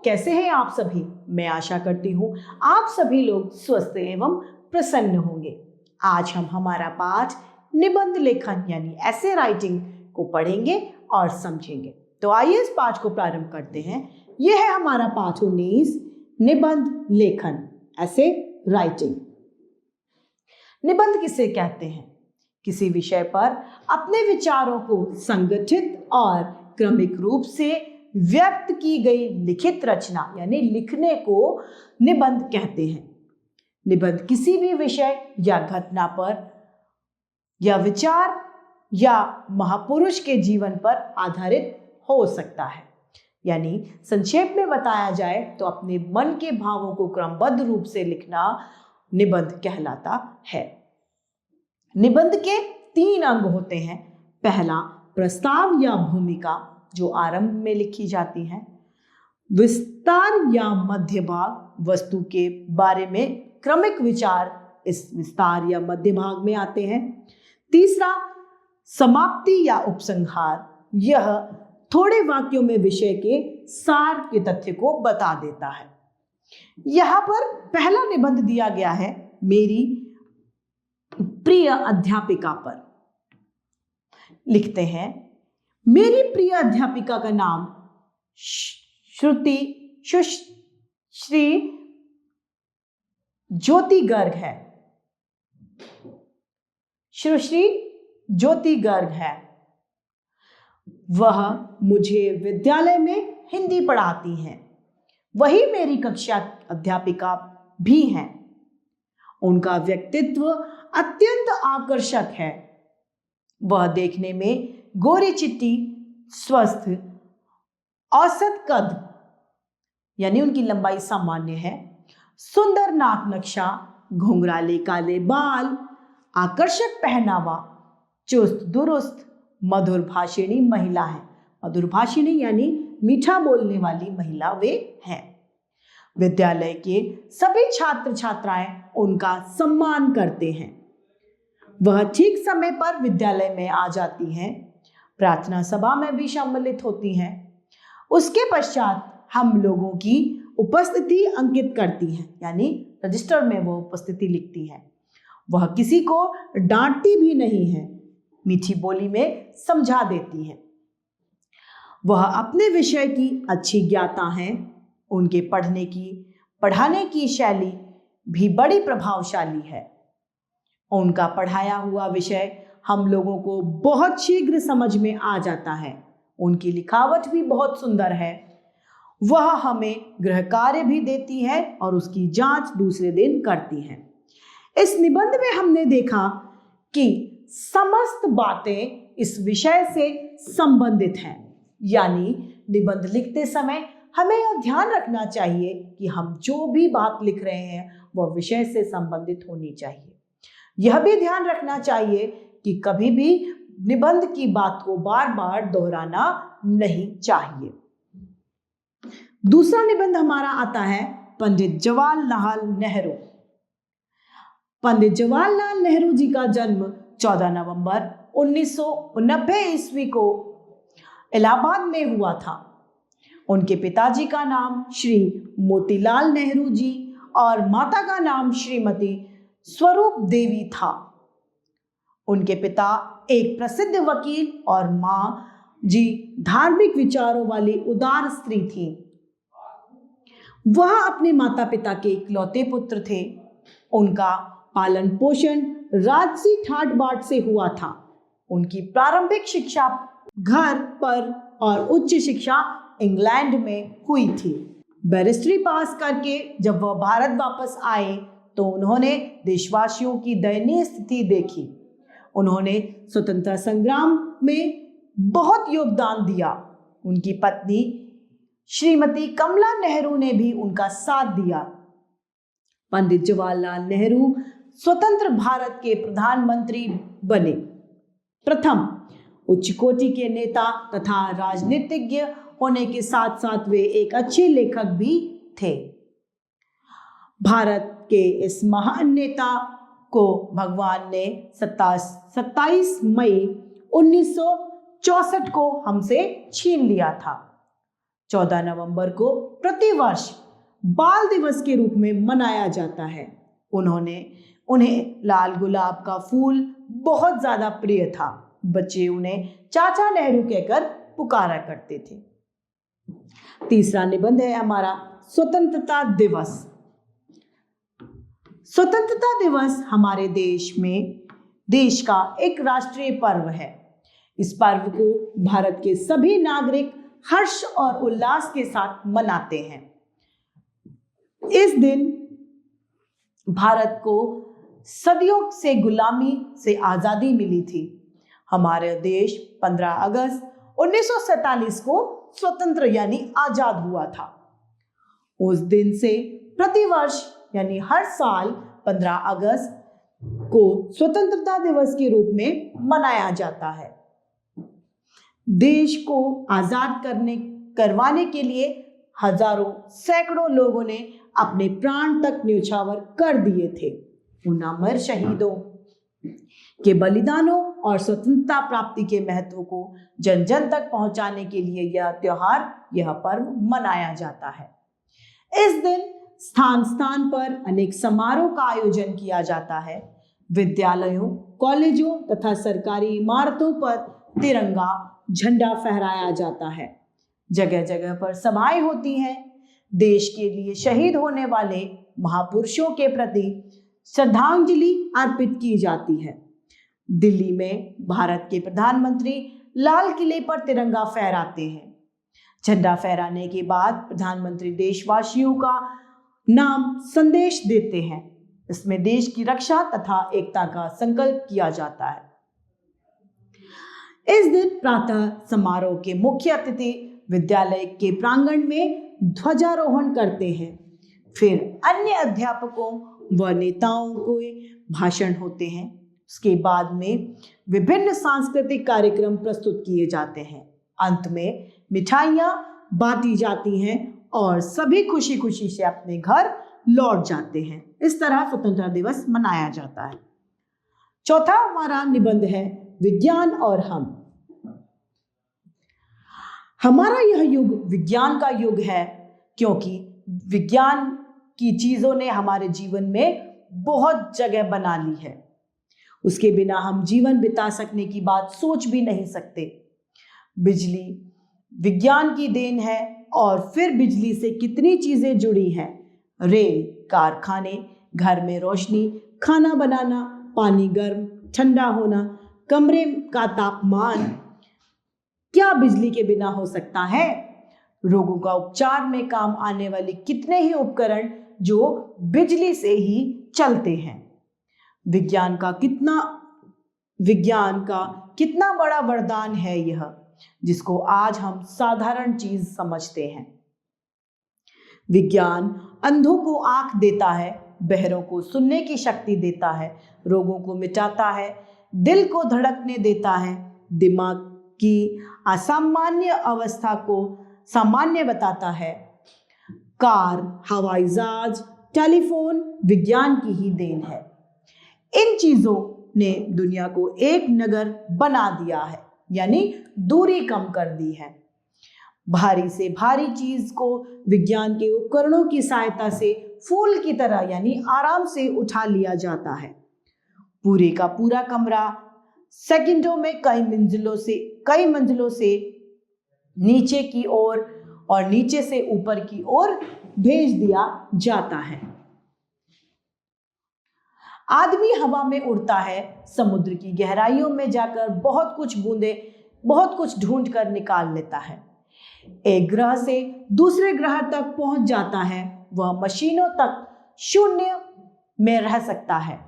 कैसे हैं आप सभी? मैं आशा करती हूँ आप सभी लोग स्वस्थ एवं प्रसन्न होंगे। आज हम हमारा पाठ निबंध लेखन यानी ऐसे राइटिंग को पढ़ेंगे और समझेंगे। तो आइए इस पाठ को प्रारंभ करते हैं। यह है हमारा पाठ 19 निबंध लेखन ऐसे राइटिंग। निबंध किसे कहते हैं? किसी विषय पर अपने विचारों को संगठित और क्रमिक रूप से व्यक्त की गई लिखित रचना यानी लिखने को निबंध कहते हैं। निबंध किसी भी विषय या घटना पर या विचार या महापुरुष के जीवन पर आधारित हो सकता है। यानी संक्षेप में बताया जाए तो अपने मन के भावों को क्रमबद्ध रूप से लिखना निबंध कहलाता है। निबंध के 3 अंग होते हैं। पहला प्रस्ताव या भूमिका जो आरंभ में लिखी जाती है। विस्तार या मध्य भाग वस्तु के बारे में क्रमिक विचार इस विस्तार या मध्य भाग में आते हैं। तीसरा समाप्ति या उपसंहार, यह थोड़े वाक्यों में विषय के सार के तथ्य को बता देता है। यहाँ पर पहला निबंध दिया गया है मेरी प्रिय अध्यापिका पर। लिखते हैं, मेरी प्रिय अध्यापिका का नाम श्रुति सुश्री ज्योति गर्ग है। सुश्री ज्योति गर्ग है। वह मुझे विद्यालय में हिंदी पढ़ाती हैं। वही मेरी कक्षा अध्यापिका भी हैं। उनका व्यक्तित्व अत्यंत आकर्षक है। वह देखने में गोरी चिट्टी, स्वस्थ, औसत कद यानी उनकी लंबाई सामान्य है, सुंदर नाक नक्शा, घुंघराले काले बाल, आकर्षक पहनावा, चुस्त दुरुस्त, मधुर भाषिणी महिला है। मधुर भाषिणी यानी मीठा बोलने वाली महिला वे हैं। विद्यालय के सभी छात्र छात्राएं उनका सम्मान करते हैं। वह ठीक समय पर विद्यालय में आ जाती हैं, प्रार्थना सभा में भी सम्मिलित होती हैं। उसके पश्चात हम लोगों की उपस्थिति अंकित करती हैं, यानी रजिस्टर में वो उपस्थिति लिखती हैं। वह किसी को डांटती भी नहीं है, मीठी बोली में समझा देती हैं। वह अपने विषय की अच्छी ज्ञाता हैं। उनके पढ़ाने की शैली भी बड़ी प्रभावशाली है। उनका पढ़ाया हुआ विषय हम लोगों को बहुत शीघ्र समझ में आ जाता है। उनकी लिखावट भी बहुत सुंदर है। वह हमें गृह कार्य भी देती है और उसकी जांच दूसरे दिन करती है। इस निबंध में हमने देखा कि समस्त बातें इस विषय से संबंधित हैं। यानी निबंध लिखते समय हमें यह ध्यान रखना चाहिए कि हम जो भी बात लिख रहे हैं वह विषय से संबंधित होनी चाहिए। यह भी ध्यान रखना चाहिए कि कभी भी निबंध की बात को बार बार दोहराना नहीं चाहिए। दूसरा निबंध हमारा आता है पंडित जवाहरलाल नेहरू। पंडित जवाहरलाल नेहरू जी का जन्म 14 नवंबर 1990 ईस्वी को इलाहाबाद में हुआ था। उनके पिताजी का नाम श्री मोतीलाल नेहरू जी और माता का नाम श्रीमती स्वरूप देवी था। उनके पिता एक प्रसिद्ध वकील और मां जी धार्मिक विचारों वाली उदार स्त्री थी। वह अपने माता पिता के इकलौते पुत्र थे। उनका पालन पोषण राजसी ठाट बाट से हुआ था। उनकी प्रारंभिक शिक्षा घर पर और उच्च शिक्षा इंग्लैंड में हुई थी। बैरिस्ट्री पास करके जब वह भारत वापस आए तो उन्होंने देशवासियों की दयनीय स्थिति देखी। उन्होंने स्वतंत्रता संग्राम में बहुत योगदान दिया। उनकी पत्नी श्रीमती कमला नेहरू ने भी उनका साथ दिया। पंडित जवाहरलाल नेहरू स्वतंत्र भारत के प्रधानमंत्री बने। प्रथम उच्च कोटि के नेता तथा राजनीतिज्ञ होने के साथ साथ वे एक अच्छे लेखक भी थे। भारत के इस महान नेता को भगवान ने 27 मई 1964 को हमसे छीन लिया था। 14 नवंबर को प्रतिवर्ष बाल दिवस के रूप में मनाया जाता है। उन्हें लाल गुलाब का फूल बहुत ज्यादा प्रिय था। बच्चे उन्हें चाचा नेहरू कहकर पुकारा करते थे। तीसरा निबंध है हमारा स्वतंत्रता दिवस। स्वतंत्रता दिवस हमारे देश का एक राष्ट्रीय पर्व है। इस पर्व को भारत के सभी नागरिक हर्ष और उल्लास के साथ मनाते हैं। इस दिन भारत को सदियों से गुलामी से आजादी मिली थी। हमारे देश 15 अगस्त 1947 को स्वतंत्र यानी आजाद हुआ था। उस दिन से प्रतिवर्ष यानी हर साल 15 अगस्त को स्वतंत्रता दिवस के रूप में मनाया जाता है। देश को आजाद करवाने के लिए सैकड़ों लोगों ने अपने प्राण तक न्यौछावर कर दिए थे। उन अमर शहीदों के बलिदानों और स्वतंत्रता प्राप्ति के महत्व को जन जन तक पहुंचाने के लिए यह पर्व मनाया जाता है। इस दिन स्थान स्थान पर अनेक समारोह का आयोजन किया जाता है। विद्यालयों, कॉलेजों तथा सरकारी इमारतों पर तिरंगा झंडा फहराया जाता है। जगह जगह पर सभाएं होती हैं। देश के लिए शहीद होने वाले महापुरुषों के प्रति श्रद्धांजलि अर्पित की जाती है। दिल्ली में भारत के प्रधानमंत्री लाल किले पर तिरंगा फहराते हैं। झंडा फहराने के बाद प्रधानमंत्री देशवासियों का नाम संदेश देते हैं। इसमें देश की रक्षा तथा एकता का संकल्प किया जाता है। इस दिन प्रातः समारोह के मुख्य अतिथि विद्यालय के प्रांगण में ध्वजारोहण करते हैं। फिर अन्य अध्यापकों व नेताओं के भाषण होते हैं। उसके बाद में विभिन्न सांस्कृतिक कार्यक्रम प्रस्तुत किए जाते हैं। अंत में मिठाइयाँ बांटी जाती हैं और सभी खुशी खुशी से अपने घर लौट जाते हैं। इस तरह स्वतंत्रता दिवस मनाया जाता है। चौथा हमारा निबंध है विज्ञान और हम। हमारा यह युग विज्ञान का युग है, क्योंकि विज्ञान की चीजों ने हमारे जीवन में बहुत जगह बना ली है। उसके बिना हम जीवन बिता सकने की बात सोच भी नहीं सकते। बिजली विज्ञान की देन है, और फिर बिजली से कितनी चीजें जुड़ी हैं। रेल, कारखाने, घर में रोशनी, खाना बनाना, पानी गर्म ठंडा होना, कमरे का तापमान, क्या बिजली के बिना हो सकता है। रोगों का उपचार में काम आने वाले कितने ही उपकरण जो बिजली से ही चलते हैं। विज्ञान का कितना बड़ा वरदान है यह, जिसको आज हम साधारण चीज समझते हैं। विज्ञान अंधों को आंख देता है, बहरों को सुनने की शक्ति देता है, रोगों को मिटाता है, दिल को धड़कने देता है, दिमाग की असामान्य अवस्था को सामान्य बताता है। कार, हवाई जहाज, टेलीफोन विज्ञान की ही देन है। इन चीजों ने दुनिया को एक नगर बना दिया है, यानी दूरी कम कर दी है। भारी से भारी चीज को विज्ञान के उपकरणों की सहायता से फूल की तरह यानी आराम से उठा लिया जाता है। पूरे का पूरा कमरा सेकंडों में कई मंजिलों से नीचे की ओर और नीचे से ऊपर की ओर भेज दिया जाता है। आदमी हवा में उड़ता है, समुद्र की गहराइयों में जाकर बहुत कुछ ढूंढ कर निकाल लेता है। एक ग्रह से दूसरे ग्रह तक पहुंच जाता है। वह मशीनों तक शून्य में रह सकता है।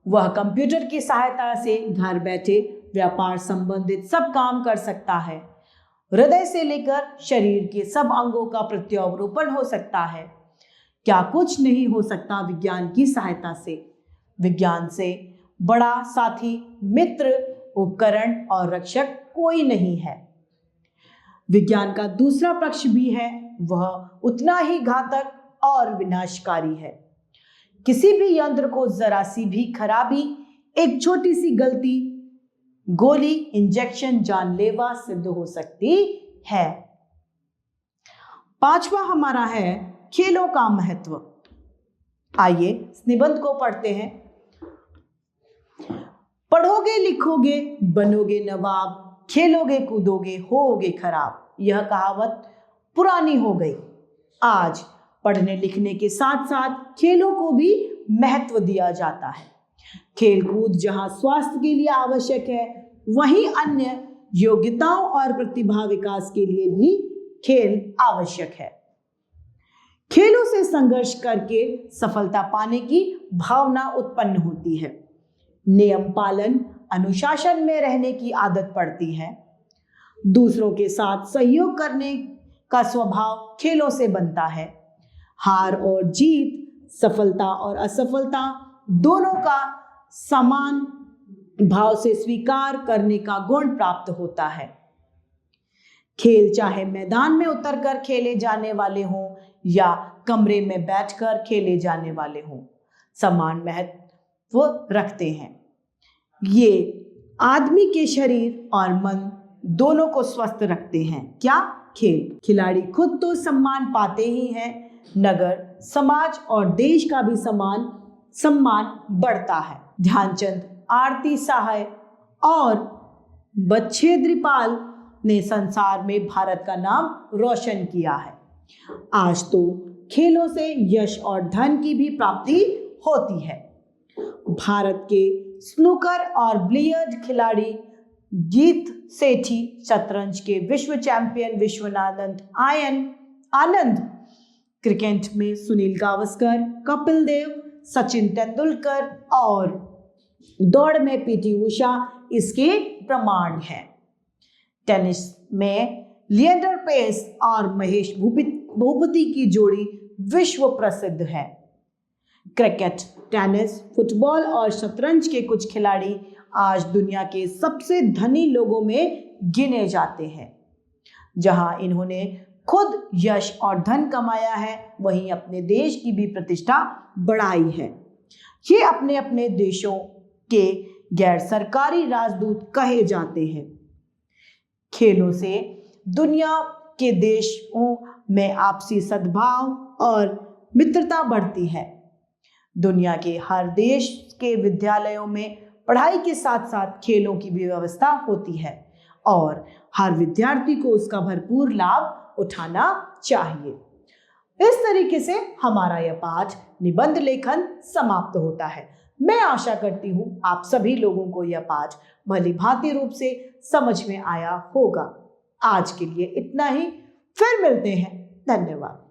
वह कंप्यूटर की सहायता से घर बैठे व्यापार संबंधित सब काम कर सकता है। हृदय से लेकर शरीर के सब अंगों का प्रत्यारोपण हो सकता है। क्या कुछ नहीं हो सकता विज्ञान की सहायता से। विज्ञान से बड़ा साथी, मित्र, उपकरण और रक्षक कोई नहीं है। विज्ञान का दूसरा पक्ष भी है, वह उतना ही घातक और विनाशकारी है। किसी भी यंत्र को जरा सी भी खराबी, एक छोटी सी गलती, गोली, इंजेक्शन जानलेवा सिद्ध हो सकती है। पांचवा हमारा है खेलों का महत्व। आइए इस निबंध को पढ़ते हैं। पढ़ोगे लिखोगे बनोगे नवाब, खेलोगे कूदोगे होगे खराब। यह कहावत पुरानी हो गई। आज पढ़ने लिखने के साथ साथ खेलों को भी महत्व दिया जाता है। खेल कूद जहां स्वास्थ्य के लिए आवश्यक है, वहीं अन्य योग्यताओं और प्रतिभा विकास के लिए भी खेल आवश्यक है। खेलों से संघर्ष करके सफलता पाने की भावना उत्पन्न होती है। नियम पालन, अनुशासन में रहने की आदत पड़ती है। दूसरों के साथ सहयोग करने का स्वभाव खेलों से बनता है। हार और जीत, सफलता और असफलता दोनों का समान भाव से स्वीकार करने का गुण प्राप्त होता है। खेल चाहे मैदान में उतरकर खेले जाने वाले हों या कमरे में बैठकर खेले जाने वाले हों, समान महत्व रखते हैं। ये आदमी के शरीर और मन दोनों को स्वस्थ रखते हैं। क्या? खेल। खिलाड़ी खुद तो सम्मान पाते ही हैं, नगर, समाज और देश का भी सम्मान बढ़ता है। ध्यानचंद, आरती सहाय और बच्छेद्रीपाल ने संसार में भारत का नाम रोशन किया है। आज तो खेलों से यश और धन की भी प्राप्ति होती है। भारत के स्नूकर और बिलियर्ड खिलाड़ी गीत सेठी, शतरंज के विश्व चैंपियन विश्वनाथन आनंद, क्रिकेट में सुनील गावस्कर, कपिल देव, सचिन तेंदुलकर और दौड़ में पीटी उषा इसके प्रमाण हैं। टेनिस में लिएंडर पेस और महेश भूपति की जोड़ी विश्व प्रसिद्ध है। क्रिकेट, टेनिस, फुटबॉल और शतरंज के कुछ खिलाड़ी आज दुनिया के सबसे धनी लोगों में गिने जाते हैं। जहां इन्होंने खुद यश और धन कमाया है, वहीं अपने देश की भी प्रतिष्ठा बढ़ाई है। ये अपने अपने देशों के गैर सरकारी राजदूत कहे जाते हैं। खेलों से दुनिया के देशों में आपसी सद्भाव और मित्रता बढ़ती है। दुनिया के हर देश के विद्यालयों में पढ़ाई के साथ साथ खेलों की भी व्यवस्था होती है और हर विद्यार्थी को उसका भरपूर लाभ उठाना चाहिए। इस तरीके से हमारा यह पाठ निबंध लेखन समाप्त होता है। मैं आशा करती हूँ आप सभी लोगों को यह पाठ भली भांति रूप से समझ में आया होगा। आज के लिए इतना ही, फिर मिलते हैं। धन्यवाद।